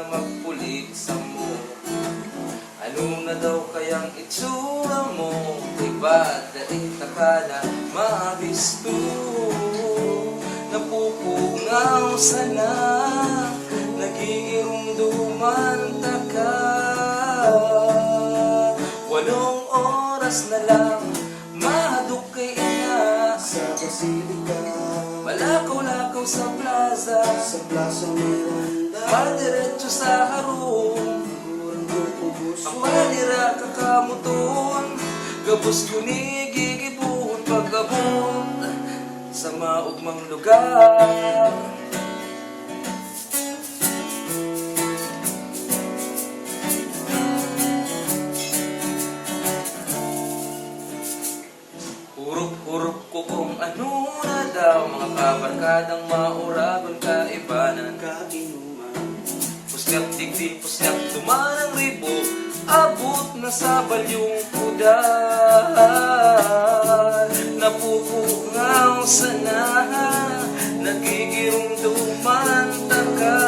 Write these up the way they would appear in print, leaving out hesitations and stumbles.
magpulik sa mo. Ano na daw kayang itsura mo? Iba't daig ka na maabisto. Napupungaw sana, nagiirumduman ka. 8 oras na lang, mahadok kay ina Sa Basilica, malakaw-lakaw sa plaza, sa Plaza Miranda, madiretso sa harong. Murang grupo Ang buso, panira kakamuton, gabos kunigigibun pagkabot sa maugmang lugar. Hurup-hurup ko kung ano na daw, mga kabarkadang mauragon kaibanan. kainuman, Pusyap digdi, pusyap dumanang ribo, abot na sa balyong pudal. Napupungaw sana, nagigirumduman ka.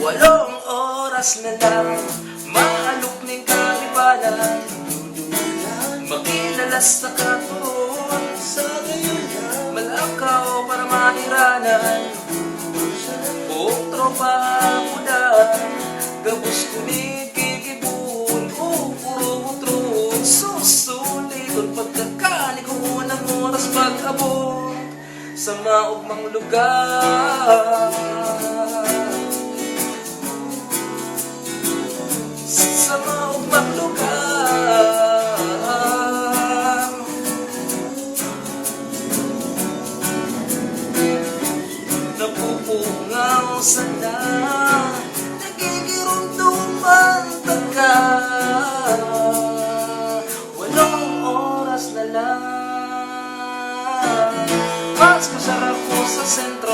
8 oras na lang, maalok ning kalibanan, makilalas sa katon, sa gayon na, malakaw para mahiranan. Buong tropa mudan, gabos kunigigibun, puro-utron, susulidon pagkakanikuan ng oras pag-abot sa maugmang lugar. Sa maugmang lugar, napupungaw sana, nagigirumduman ka. 8 oras na lang, mas masarap po sa sentro,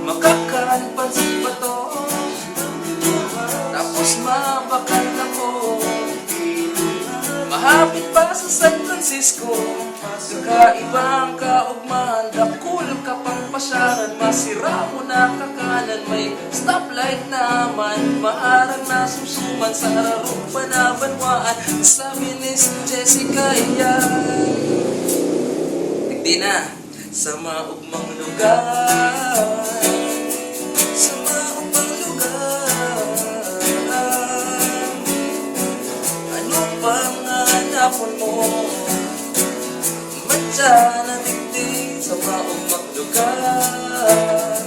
makakapansin pa to, tapos mabakal na po. Mahapit pa sa San Francisco, kakaibang kaugman, dakul ka pang pasyaran, masira mo na kakanan, may stoplight naman, maarang nasumsuman sa hararong panabanwaan. Sabi ni Jessica, iyan hindi na sa maugmang lugar, sa maugmang lugar. Ano bang hanapon mo? Madya na digdig sa maugmang lugar.